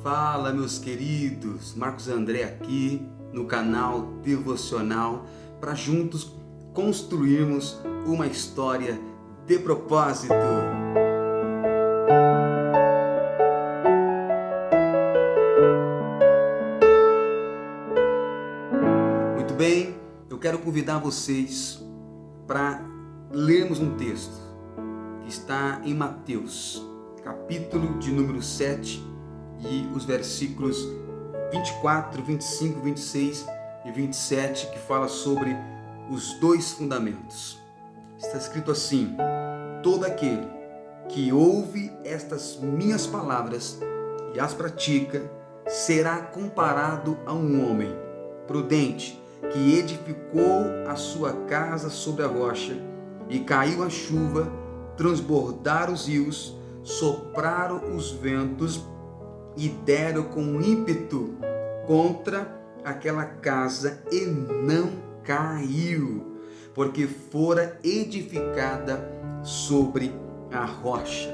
Fala, meus queridos, Marcos André aqui no canal Devocional para juntos construirmos uma história de propósito. Muito bem, eu quero convidar vocês para lermos um texto que está em Mateus, capítulo de número 7, e os versículos 24, 25, 26 e 27, que fala sobre os dois fundamentos. Está escrito assim: todo aquele que ouve estas minhas palavras e as pratica, será comparado a um homem prudente que edificou a sua casa sobre a rocha, e caiu a chuva, transbordaram os rios, sopraram os ventos e deram com ímpeto contra aquela casa, e não caiu, porque fora edificada sobre a rocha.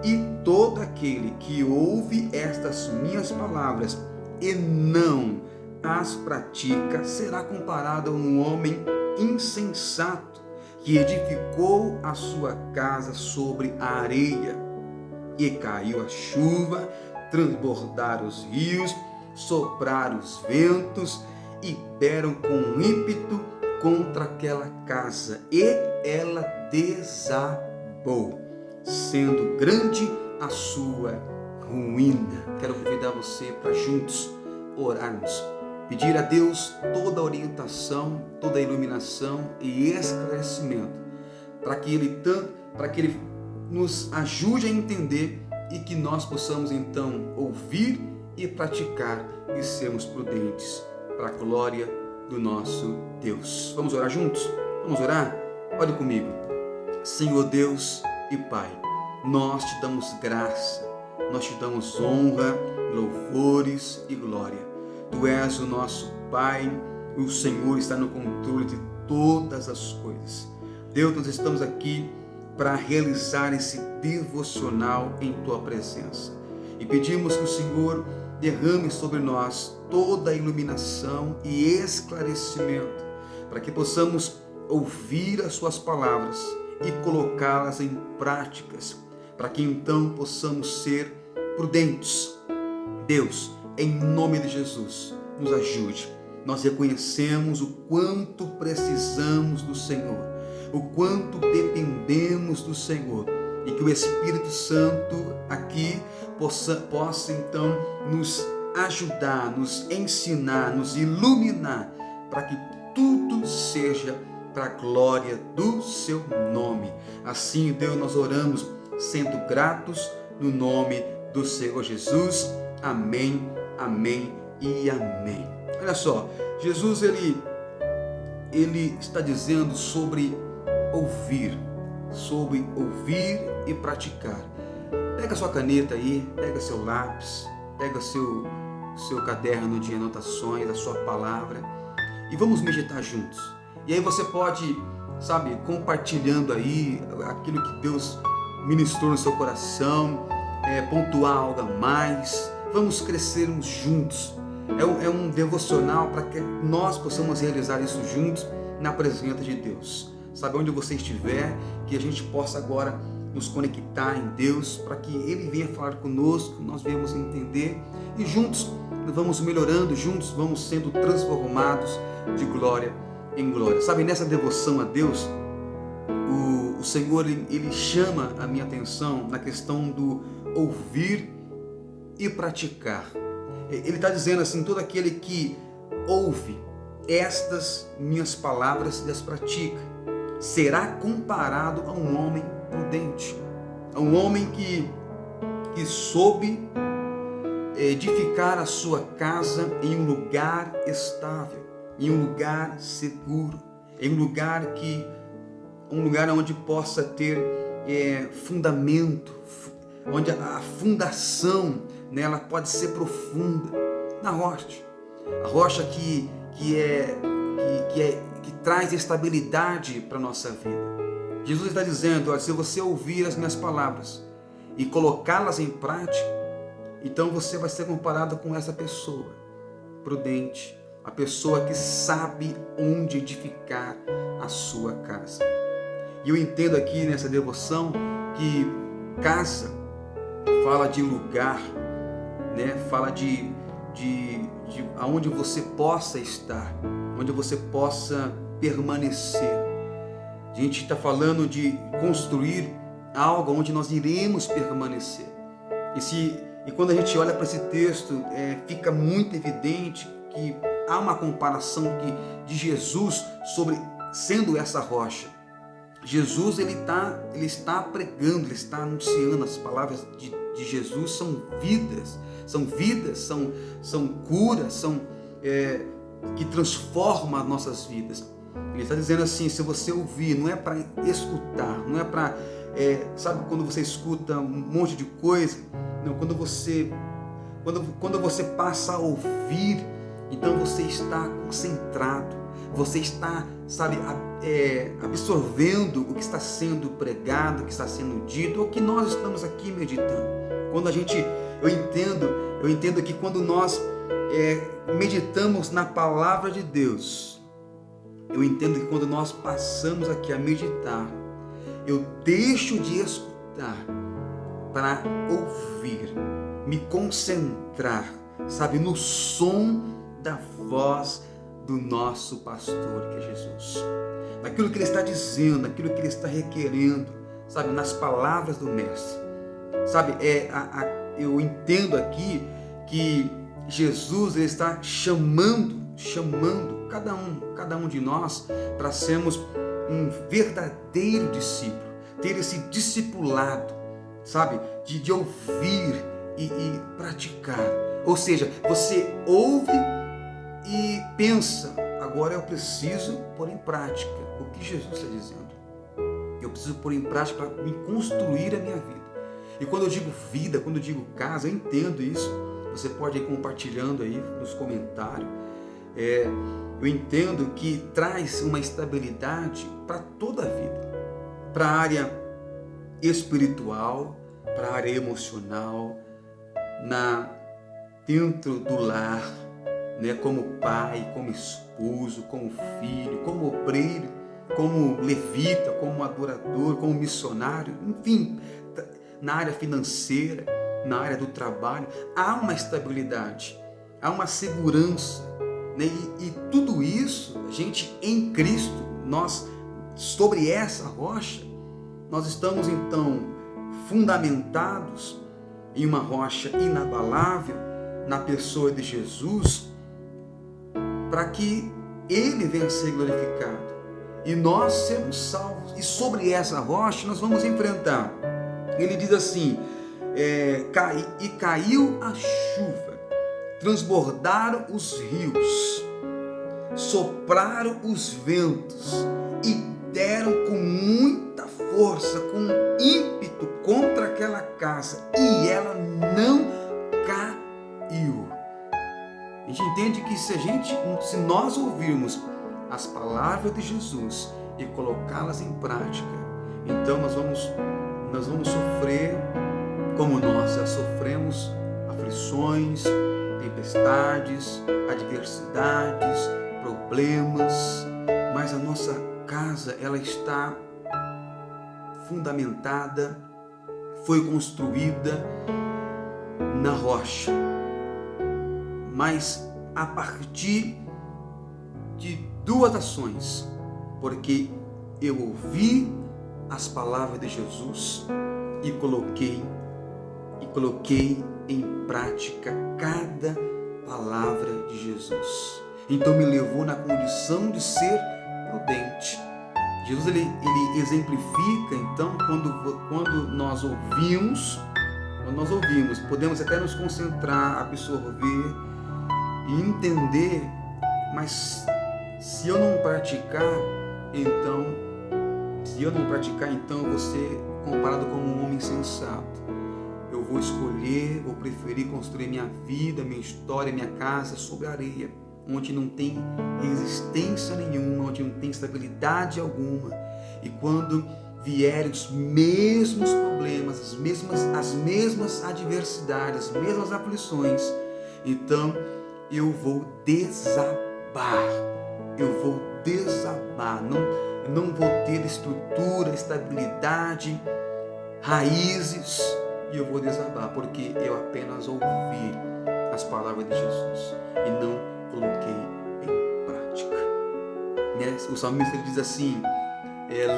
E todo aquele que ouve estas minhas palavras e não as pratica, será comparado a um homem insensato que edificou a sua casa sobre a areia, e caiu a chuva, transbordaram os rios, sopraram os ventos e deram com ímpeto contra aquela casa, e ela desabou, sendo grande a sua ruína. Quero convidar você para juntos orarmos, pedir a Deus toda a orientação, toda a iluminação e esclarecimento, para que Ele nos ajude a entender e que nós possamos então ouvir e praticar e sermos prudentes para a glória do nosso Deus. Vamos orar juntos? Vamos orar? Olhe comigo. Senhor Deus e Pai, nós te damos graça, nós te damos honra, louvores e glória. Tu és o nosso Pai, o Senhor está no controle de todas as coisas. Deus, nós estamos aqui para realizar esse devocional em Tua presença. E pedimos que o Senhor derrame sobre nós toda a iluminação e esclarecimento, para que possamos ouvir as Suas palavras e colocá-las em práticas, para que então possamos ser prudentes. Deus, em nome de Jesus, nos ajude. Nós reconhecemos o quanto precisamos do Senhor, o quanto dependemos do Senhor, e que o Espírito Santo aqui possa então nos ajudar, nos ensinar, nos iluminar, para que tudo seja para a glória do Seu nome. Assim, Deus, nós oramos sendo gratos no nome do Senhor Jesus. Amém, amém e amém. Olha só, Jesus ele está dizendo sobre ouvir e praticar. Pega sua caneta aí, pega seu lápis, pega seu caderno de anotações, a sua palavra, e vamos meditar juntos. E aí você pode, compartilhando aí aquilo que Deus ministrou no seu coração, pontuar algo a mais. Vamos crescermos juntos. É um devocional para que nós possamos realizar isso juntos na presença de Deus. Onde você estiver, que a gente possa agora nos conectar em Deus, para que Ele venha falar conosco, nós venhamos entender, e juntos vamos melhorando, juntos vamos sendo transformados de glória em glória. Nessa devoção a Deus, o Senhor ele chama a minha atenção na questão do ouvir e praticar. Ele está dizendo assim: todo aquele que ouve estas minhas palavras e as pratica, será comparado a um homem prudente, a um homem que soube edificar a sua casa em um lugar estável, em um lugar seguro, em um lugar onde possa ter fundamento, onde a fundação nela pode ser profunda, na rocha, a rocha que traz estabilidade para a nossa vida. Jesus está dizendo: se você ouvir as minhas palavras e colocá-las em prática, Então você vai ser comparado com essa pessoa prudente, a pessoa que sabe onde edificar a sua casa. E eu entendo aqui nessa devoção que casa fala de lugar, né? Fala de aonde você possa estar, onde você possa permanecer. A gente está falando de construir algo onde nós iremos permanecer. E quando a gente olha para esse texto, fica muito evidente que há uma comparação de Jesus sobre sendo essa rocha. Jesus ele está pregando, ele está anunciando. As palavras de Jesus são vidas, são curas, que transformam as nossas vidas. Ele está dizendo assim: se você ouvir, não é para escutar, não é para, sabe quando você escuta um monte de coisa? Não, quando você passa a ouvir, então você está concentrado, você está, sabe, absorvendo o que está sendo pregado, o que está sendo dito, ou que nós estamos aqui meditando. Quando eu entendo que quando nós meditamos na palavra de Deus, eu entendo que quando nós passamos aqui a meditar, eu deixo de escutar para ouvir, me concentrar, sabe, no som da voz do nosso pastor, que é Jesus, naquilo que ele está dizendo, naquilo que ele está requerendo, sabe, nas palavras do mestre, sabe, eu entendo aqui que Jesus ele está chamando cada um de nós para sermos um verdadeiro discípulo, ter esse discipulado, sabe, de ouvir e praticar. Ou seja, você ouve e pensa: agora eu preciso pôr em prática o que Jesus está dizendo. Eu preciso pôr em prática para me construir a minha vida. E quando eu digo vida, quando eu digo casa, eu entendo isso. Você pode ir compartilhando aí nos comentários. Eu entendo que traz uma estabilidade para toda a vida, para a área espiritual, para a área emocional, dentro do lar, né, como pai, como esposo, como filho, como obreiro, como levita, como adorador, como missionário, enfim, na área financeira, na área do trabalho, há uma estabilidade, há uma segurança, né? E tudo isso, a gente em Cristo, nós sobre essa rocha, nós estamos então fundamentados em uma rocha inabalável, na pessoa de Jesus, para que Ele venha a ser glorificado e nós sermos salvos. E sobre essa rocha nós vamos enfrentar. Ele diz assim: e caiu a chuva, transbordaram os rios, sopraram os ventos e deram com muita força, com ímpeto contra aquela casa, e ela não caiu. A gente entende que se nós ouvirmos as palavras de Jesus e colocá-las em prática, então nós vamos sofrer como nós já sofremos aflições, tempestades, adversidades, problemas, mas a nossa casa, ela está fundamentada, foi construída na rocha, mas a partir de duas ações, porque eu ouvi as palavras de Jesus e coloquei em prática cada palavra de Jesus. Então me levou na condição de ser prudente. Jesus ele exemplifica então quando nós ouvimos, podemos até nos concentrar, absorver e entender, mas se eu não praticar, então eu vou ser comparado como um homem insensato. Eu vou preferir construir minha vida, minha história, minha casa sobre areia, onde não tem resistência nenhuma, onde não tem estabilidade alguma. E quando vierem os mesmos problemas, as mesmas adversidades, as mesmas aflições, então eu vou desabar. Não vou ter estrutura, estabilidade, raízes, e eu vou desabar, porque eu apenas ouvi as palavras de Jesus e não coloquei em prática. O salmista diz assim: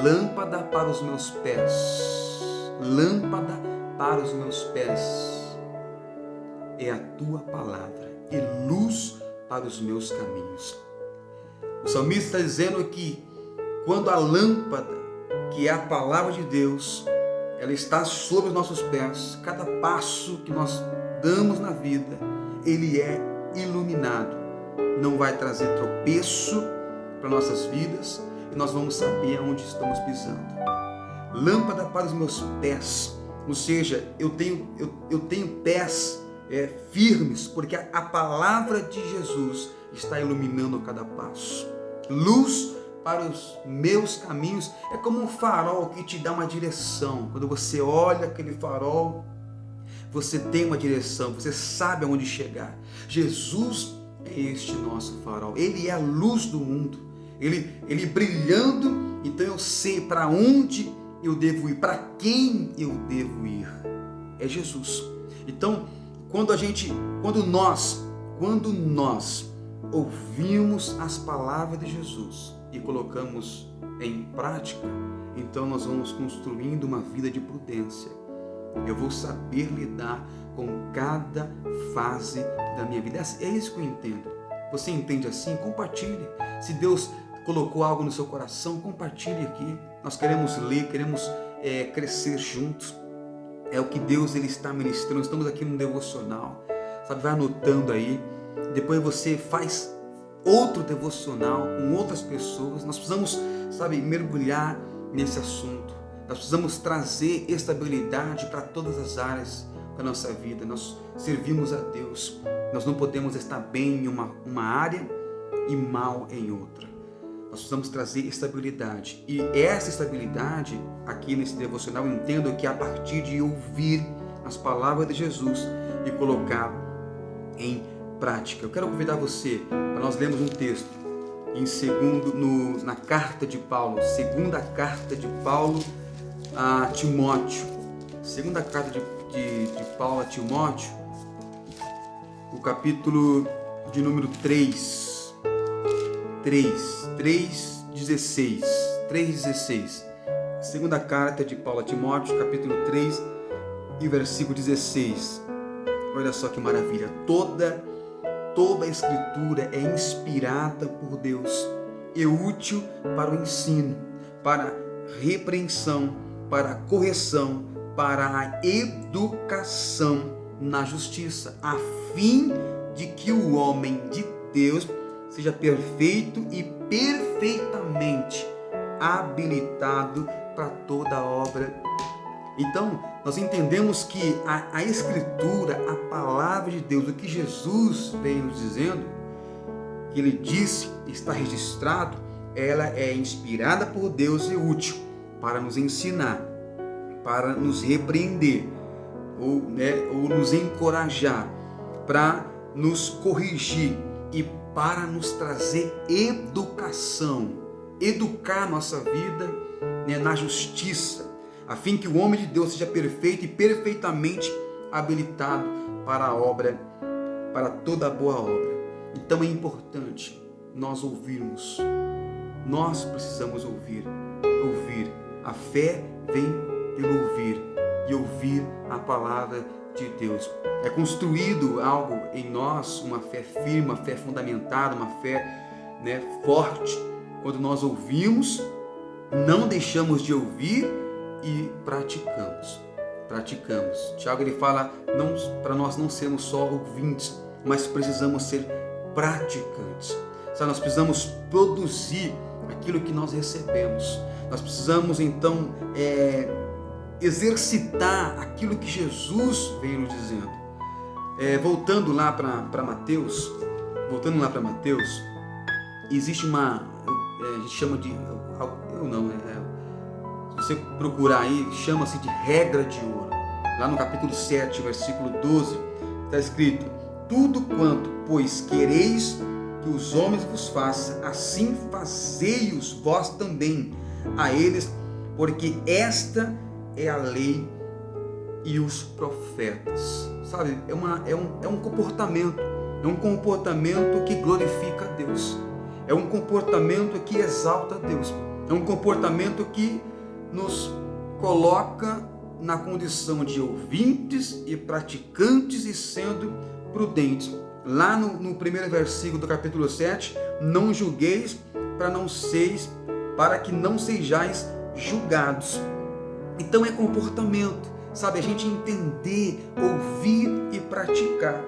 lâmpada para os meus pés, lâmpada para os meus pés é a tua palavra e luz para os meus caminhos. O salmista está dizendo que quando a lâmpada, que é a palavra de Deus, ela está sobre os nossos pés, cada passo que nós damos na vida, ele é iluminado. Não vai trazer tropeço para nossas vidas e nós vamos saber aonde estamos pisando. Lâmpada para os meus pés, ou seja, eu tenho pés firmes, porque a palavra de Jesus está iluminando cada passo. Luz para os meus caminhos, é como um farol que te dá uma direção. Quando você olha aquele farol, você tem uma direção, você sabe aonde chegar. Jesus é este nosso farol, ele é a luz do mundo, ele brilhando, então eu sei para onde eu devo ir, para quem eu devo ir. É Jesus. Então, quando nós ouvimos as palavras de Jesus e colocamos em prática, então nós vamos construindo uma vida de prudência. Eu vou saber lidar com cada fase da minha vida. É isso que eu entendo. Você entende assim? Compartilhe. Se Deus colocou algo no seu coração, compartilhe aqui. Nós queremos ler, queremos crescer juntos. É o que Deus ele está ministrando. Estamos aqui no devocional. Sabe, vai anotando aí. Depois você faz outro devocional com outras pessoas. Nós precisamos, mergulhar nesse assunto. Nós precisamos trazer estabilidade para todas as áreas da nossa vida. Nós servimos a Deus. Nós não podemos estar bem em uma área e mal em outra. Nós precisamos trazer estabilidade. E essa estabilidade, aqui nesse devocional, eu entendo que é a partir de ouvir as palavras de Jesus e colocar em prática. Eu quero convidar você para nós lermos um texto na carta de Paulo, segunda carta de Paulo a Timóteo. Segunda carta de Paulo a Timóteo, o capítulo de número 3:16. Segunda carta de Paulo a Timóteo, capítulo 3 e versículo 16. Olha só que maravilha. Toda a Escritura é inspirada por Deus e útil para o ensino, para a repreensão, para a correção, para a educação na justiça, a fim de que o homem de Deus seja perfeito e perfeitamente habilitado para toda obra. Então, nós entendemos que a Escritura, a palavra de Deus, o que Jesus veio nos dizendo, que ele disse, está registrado, ela é inspirada por Deus e útil para nos ensinar, para nos repreender, ou nos encorajar, para nos corrigir e para nos trazer educação, educar nossa vida na justiça, a fim que o homem de Deus seja perfeito e perfeitamente habilitado para a obra, para toda boa obra. Então é importante nós ouvirmos. Nós precisamos ouvir. A fé vem pelo ouvir e ouvir a palavra de Deus. É construído algo em nós, uma fé firme, uma fé fundamentada, uma fé forte. Quando nós ouvimos, não deixamos de ouvir e praticamos. Tiago ele fala para nós não sermos só ouvintes, mas precisamos ser praticantes. Nós precisamos produzir aquilo que nós recebemos. Nós precisamos então exercitar aquilo que Jesus veio nos dizendo. Voltando lá para Mateus, existe a gente chama de, você procurar aí, chama-se de regra de ouro. Lá no capítulo 7, versículo 12, está escrito: tudo quanto, pois, quereis que os homens vos façam, assim fazei-os vós também a eles, porque esta é a lei e os profetas. Sabe, é um comportamento que glorifica a Deus, é um comportamento que exalta a Deus, é um comportamento que nos coloca na condição de ouvintes e praticantes e sendo prudentes. Lá no primeiro versículo do capítulo 7, não julgueis para que não sejais julgados. Então é comportamento, sabe? A gente entender, ouvir e praticar.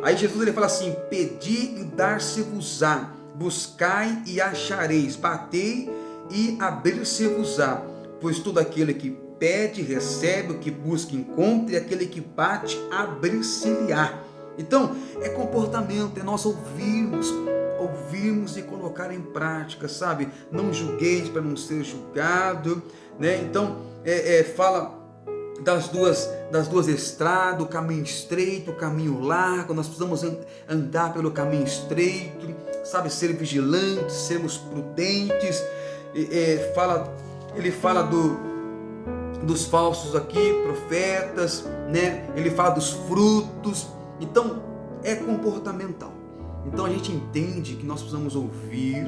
Aí Jesus ele fala assim: pedi e dar-se-vos-á, buscai e achareis, batei e abrir-se-vos-á, pois todo aquele que pede recebe, o que busca encontra, e aquele que bate abrir-se-lhe-á. Então é comportamento, é nós ouvirmos e colocar em prática, sabe? Não julgueis para não ser julgado, né? Então fala das duas estradas, o caminho estreito, o caminho largo. Nós precisamos andar pelo caminho estreito, sabe? Ser vigilantes, sermos prudentes. Ele fala dos falsos aqui, profetas, né? Ele fala dos frutos. Então é comportamental. Então a gente entende que nós precisamos ouvir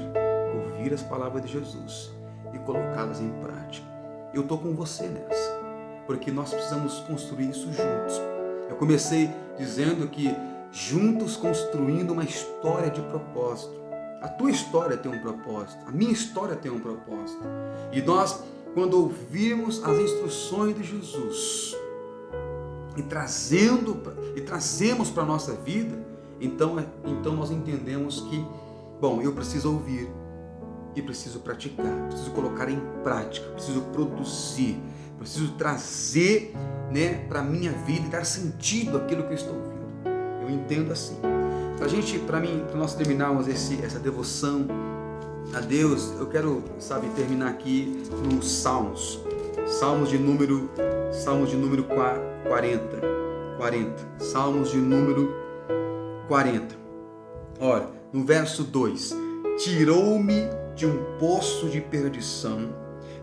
as palavras de Jesus e colocá-las em prática. Eu estou com você nessa, porque nós precisamos construir isso juntos. Eu comecei dizendo que juntos construindo uma história de propósito. A tua história tem um propósito, a minha história tem um propósito. E nós, quando ouvirmos as instruções de Jesus e trazemos para a nossa vida, então nós entendemos que, bom, eu preciso ouvir e preciso praticar, preciso colocar em prática, preciso produzir, preciso trazer, né, para a minha vida e dar sentido àquilo que eu estou ouvindo. Eu entendo assim. Para nós terminarmos essa devoção a Deus, eu quero, terminar aqui nos Salmos. Salmos de número 40. Salmos de número 40. Olha, no verso 2: tirou-me de um poço de perdição,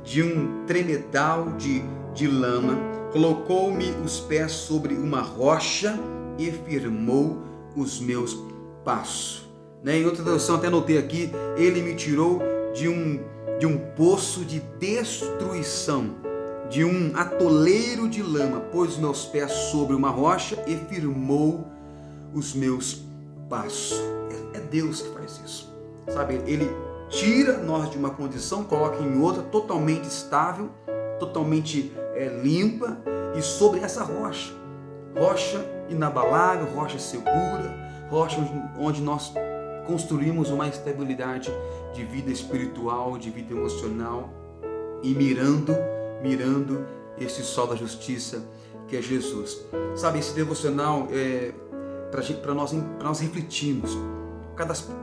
de um tremedal de lama, colocou-me os pés sobre uma rocha e firmou os meus passos. Em outra tradução, até anotei aqui: ele me tirou de um poço de destruição, de um atoleiro de lama, pôs os meus pés sobre uma rocha e firmou os meus passos. É Deus que faz isso, sabe? Ele tira nós de uma condição, coloca em outra totalmente estável, totalmente limpa, e sobre essa rocha inabalável, rocha segura, rocha onde nós construímos uma estabilidade de vida espiritual, de vida emocional, e mirando esse sol da justiça que é Jesus. Sabe, esse devocional é para nós refletirmos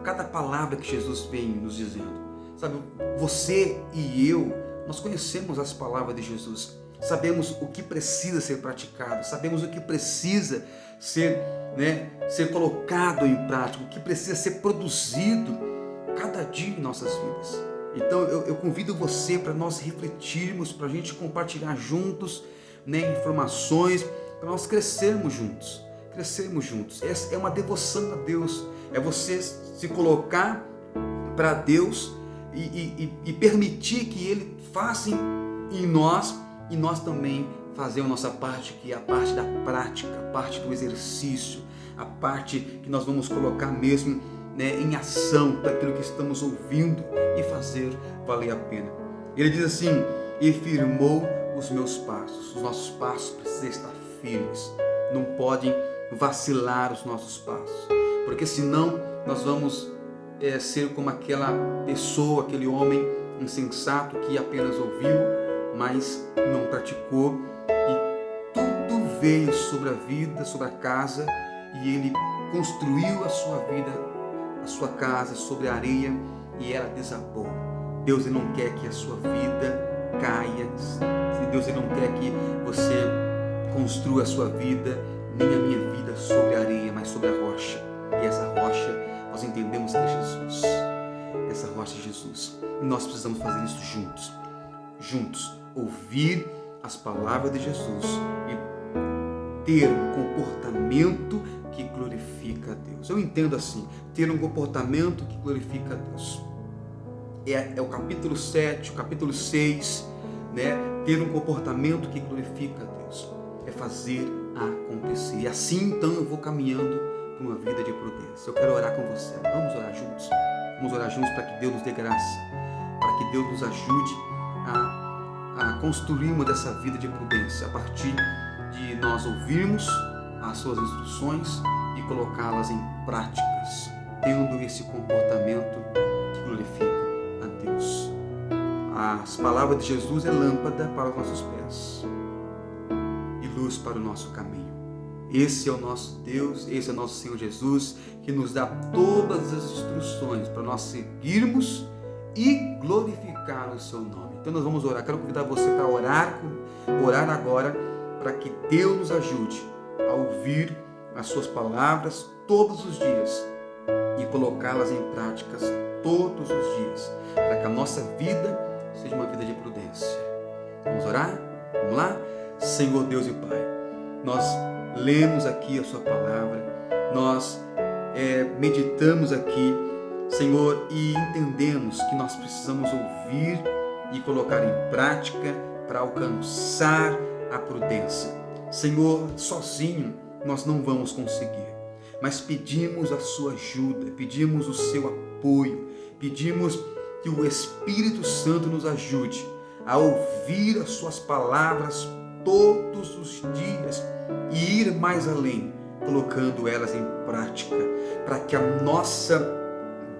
cada palavra que Jesus vem nos dizendo. Sabe, você e eu, nós conhecemos as palavras de Jesus, sabemos o que precisa ser praticado, sabemos o que precisa ser colocado em prática, o que precisa ser produzido cada dia em nossas vidas. Então eu convido você para nós refletirmos, para a gente compartilhar juntos, informações, para nós crescermos juntos. Essa é uma devoção a Deus, é você se colocar para Deus e permitir que Ele faça em nós, e nós também fazemos a nossa parte, que é a parte da prática, a parte do exercício, a parte que nós vamos colocar mesmo em ação daquilo que estamos ouvindo e fazer valer a pena. Ele diz assim: e firmou os meus passos. Os nossos passos precisam estar firmes, não podem vacilar os nossos passos, porque senão nós vamos ser como aquela pessoa, aquele homem insensato que apenas ouviu, mas não praticou, e tudo veio sobre a vida, sobre a casa, e ele construiu a sua vida, a sua casa sobre a areia, e ela desabou. Deus, ele não quer que a sua vida caia. Se Deus ele não quer que você construa a sua vida, nem a minha vida sobre a areia, mas sobre a rocha. E essa rocha, nós entendemos que é Jesus. Essa rocha é Jesus. E nós precisamos fazer isso juntos. Juntos. Ouvir as palavras de Jesus e ter um comportamento que glorifica a Deus. Eu entendo assim, ter um comportamento que glorifica a Deus. É o capítulo 7, o capítulo 6, né? Ter um comportamento que glorifica a Deus. É fazer acontecer. E assim, então, eu vou caminhando para uma vida de prudência. Eu quero orar com você. Vamos orar juntos? Vamos orar juntos para que Deus nos dê graça, para que Deus nos ajude a construirmos dessa vida de prudência, a partir de nós ouvirmos as suas instruções e colocá-las em práticas, tendo esse comportamento que glorifica a Deus. As palavras de Jesus é lâmpada para os nossos pés e luz para o nosso caminho. Esse é o nosso Deus, esse é o nosso Senhor Jesus, que nos dá todas as instruções para nós seguirmos e glorificar o seu nome. Então nós vamos orar. Quero convidar você para orar agora, para que Deus nos ajude a ouvir as suas palavras todos os dias e colocá-las em práticas todos os dias, para que a nossa vida seja uma vida de prudência. Vamos orar? Vamos lá? Senhor Deus e Pai, nós lemos aqui a sua palavra, nós meditamos aqui, Senhor, e entendemos que nós precisamos ouvir e colocar em prática para alcançar a prudência. Senhor, sozinho nós não vamos conseguir, mas pedimos a sua ajuda, pedimos o seu apoio, pedimos que o Espírito Santo nos ajude a ouvir as suas palavras todos os dias e ir mais além, colocando elas em prática, para que a nossa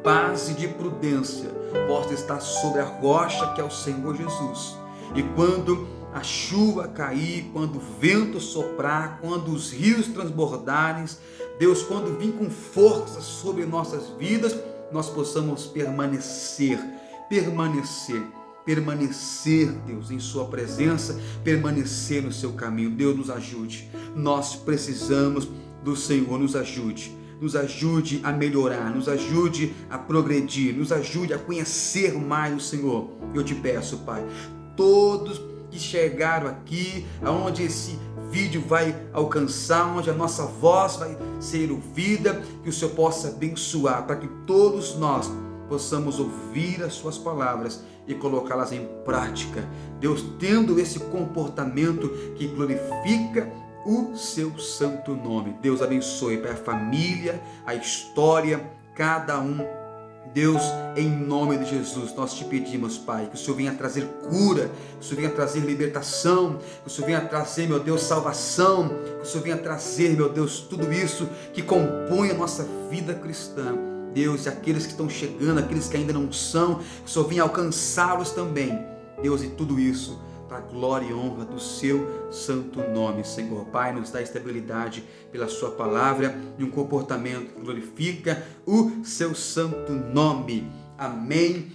base de prudência possa estar sobre a rocha que é o Senhor Jesus. E quando a chuva cair, quando o vento soprar, quando os rios transbordarem, Deus, quando vir com força sobre nossas vidas, nós possamos permanecer, Deus, em sua presença, permanecer no seu caminho. Deus, nos ajude. Nós precisamos do Senhor. Nos ajude a melhorar, nos ajude a progredir, nos ajude a conhecer mais o Senhor. Eu te peço, Pai, todos que chegaram aqui, aonde esse vídeo vai alcançar, onde a nossa voz vai ser ouvida, que o Senhor possa abençoar, para que todos nós possamos ouvir as suas palavras e colocá-las em prática. Deus, tendo esse comportamento que glorifica o seu santo nome. Deus abençoe para a família, a história, cada um. Deus, em nome de Jesus, nós te pedimos, Pai, que o Senhor venha trazer cura, que o Senhor venha trazer libertação, que o Senhor venha trazer, meu Deus, salvação, que o Senhor venha trazer, meu Deus, tudo isso que compõe a nossa vida cristã. Deus, e aqueles que estão chegando, aqueles que ainda não são, que o Senhor venha alcançá-los também. Deus, e tudo isso para a glória e honra do seu santo nome, Senhor. Pai, nos dá estabilidade pela sua palavra e um comportamento que glorifica o seu santo nome. Amém